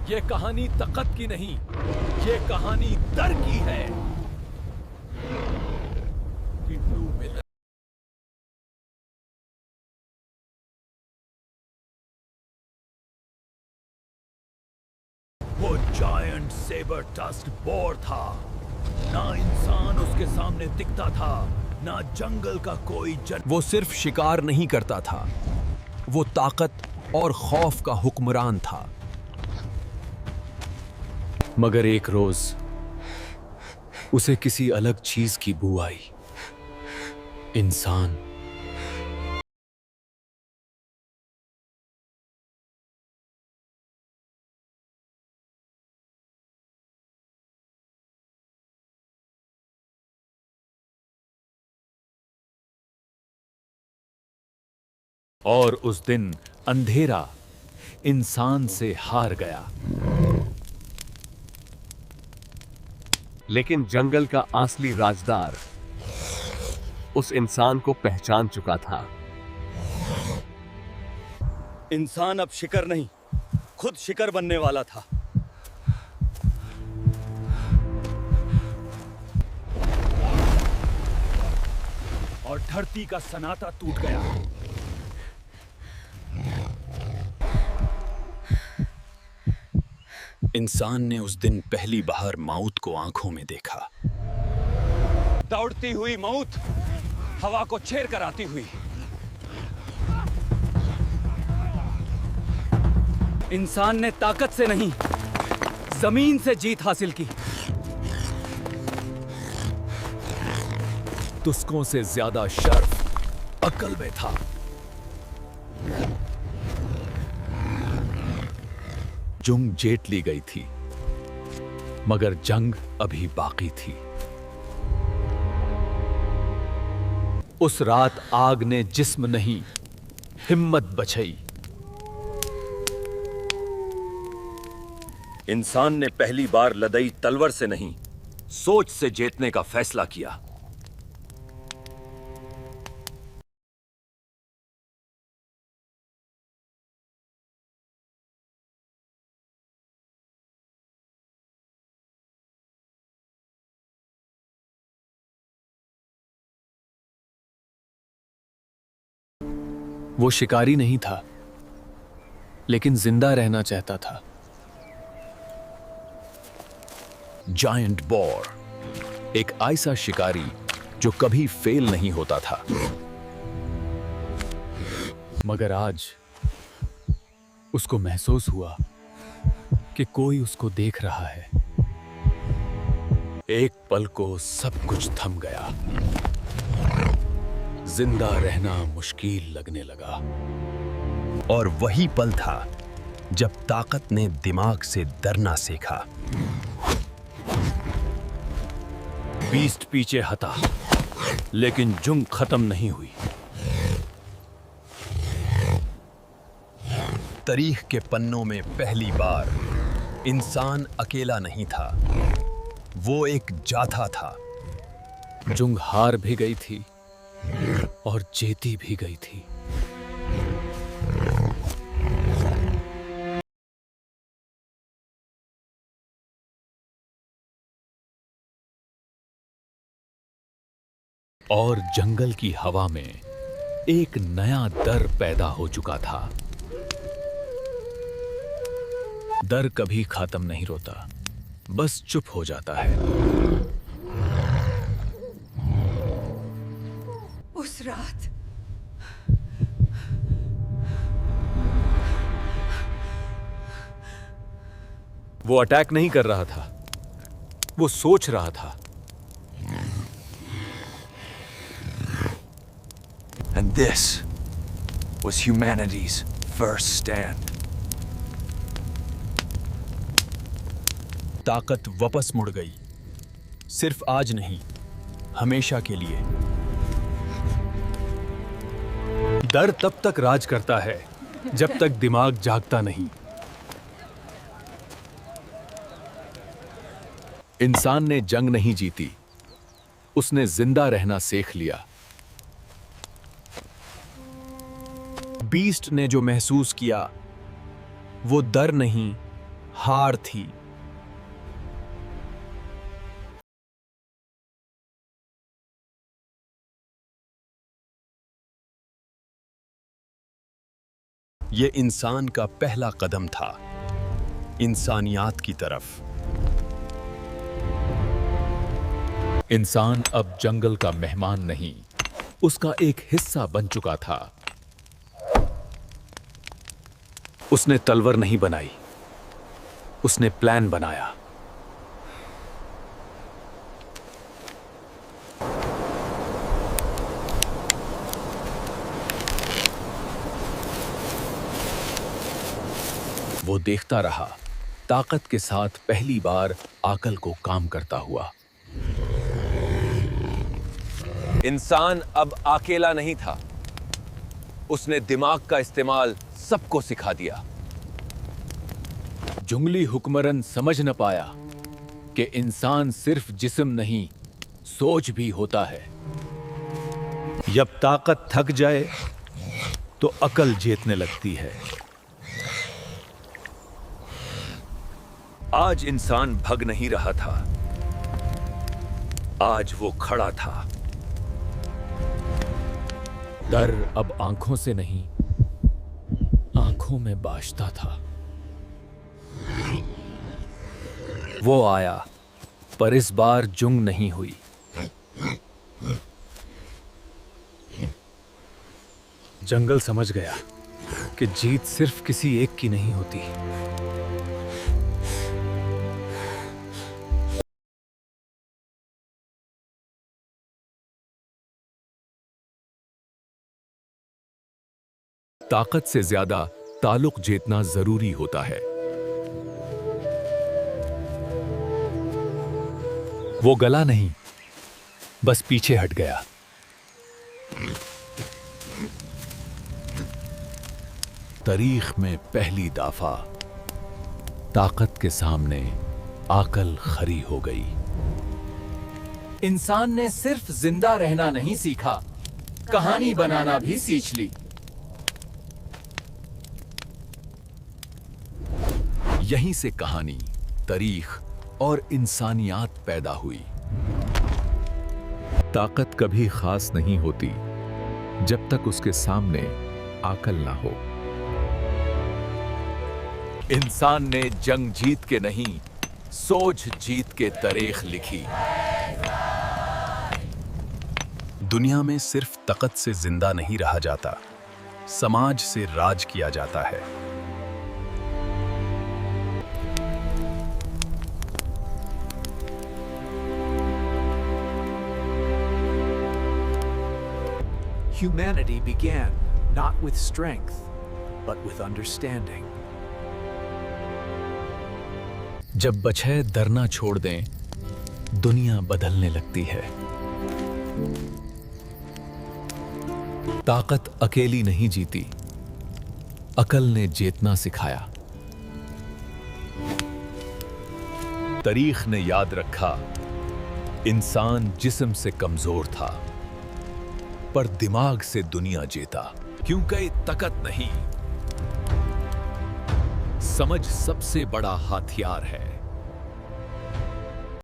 ये कहानी ताकत की नहीं, ये कहानी डर की है। वो जायंट सेबर टस्क्ड बोर था। ना इंसान उसके सामने दिखता था, ना जंगल का कोई वो सिर्फ शिकार नहीं करता था, वो ताकत और खौफ का हुक्मरान था। मगर एक रोज उसे किसी अलग चीज की बू आई। इंसान। और उस दिन अंधेरा इंसान से हार गया। लेकिन जंगल का असली राजदार उस इंसान को पहचान चुका था। इंसान अब शिकार नहीं, खुद शिकार बनने वाला था। और धरती का सनाटा टूट गया। इंसान ने उस दिन पहली बार मौत को आंखों में देखा। दौड़ती हुई मौत, हवा को छेड़ कर आती हुई। इंसान ने ताकत से नहीं, जमीन से जीत हासिल की। तुस्कों से ज्यादा शर्फ अक्ल में था। जंग जीत ली गई थी, मगर जंग अभी बाकी थी। उस रात आग ने जिस्म नहीं, हिम्मत बचाई। इंसान ने पहली बार लड़ाई तलवार से नहीं, सोच से जीतने का फैसला किया। वो शिकारी नहीं था, लेकिन जिंदा रहना चाहता था। जायंट बोर, एक ऐसा शिकारी जो कभी फेल नहीं होता था। मगर आज उसको महसूस हुआ कि कोई उसको देख रहा है। एक पल को सब कुछ थम गया। जिंदा रहना मुश्किल लगने लगा। और वही पल था जब ताकत ने दिमाग से डरना सीखा। बीस्ट पीछे हटा, लेकिन जंग खत्म नहीं हुई। तारीख के पन्नों में पहली बार इंसान अकेला नहीं था, वो एक जाथा था। जंग हार भी गई थी और जीती भी गई थी। और जंगल की हवा में एक नया डर पैदा हो चुका था। डर कभी खत्म नहीं होता, बस चुप हो जाता है। उस रात वो अटैक नहीं कर रहा था, वो सोच रहा था। And this was humanity's first stand. ताकत वापस मुड़ गई, सिर्फ आज नहीं, हमेशा के लिए। डर तब तक राज करता है जब तक दिमाग जागता नहीं। इंसान ने जंग नहीं जीती, उसने जिंदा रहना सीख लिया। बीस्ट ने जो महसूस किया वो डर नहीं, हार थी। ये इंसान का पहला कदम था इंसानियत की तरफ। इंसान अब जंगल का मेहमान नहीं, उसका एक हिस्सा बन चुका था। उसने तलवार नहीं बनाई, उसने प्लान बनाया। वो देखता रहा, ताकत के साथ पहली बार अकल को काम करता हुआ। इंसान अब अकेला नहीं था, उसने दिमाग का इस्तेमाल सबको सिखा दिया। जंगली हुक्मरान समझ न पाया कि इंसान सिर्फ जिस्म नहीं, सोच भी होता है। जब ताकत थक जाए तो अकल जीतने लगती है। आज इंसान भग नहीं रहा था, आज वो खड़ा था। डर अब आंखों से नहीं, आंखों में बाजता था। वो आया, पर इस बार जंग नहीं हुई। जंगल समझ गया कि जीत सिर्फ किसी एक की नहीं होती। ताकत से ज्यादा ताल्लुक जीतना जरूरी होता है। वो गला नहीं, बस पीछे हट गया। तारीख में पहली दफा ताकत के सामने अकल खरी हो गई। इंसान ने सिर्फ जिंदा रहना नहीं सीखा, कहानी बनाना भी सीख ली। यहीं से कहानी, तारीख और इंसानियत पैदा हुई। ताकत कभी खास नहीं होती जब तक उसके सामने अकल ना हो। इंसान ने जंग जीत के नहीं, सोच जीत के तारीख लिखी। दुनिया में सिर्फ ताकत से जिंदा नहीं रहा जाता, समाज से राज किया जाता है। Humanity began not with strength, but with understanding. जब बछड़े डरना छोड़ दें, दुनिया बदलने लगती है। ताकत अकेली नहीं जीती, अकल ने जीतना सिखाया। तारीख ने याद रखा, इंसान जिस्म से कमजोर था, पर दिमाग से दुनिया जीता। क्योंकि ताकत नहीं, समझ सबसे बड़ा हथियार है।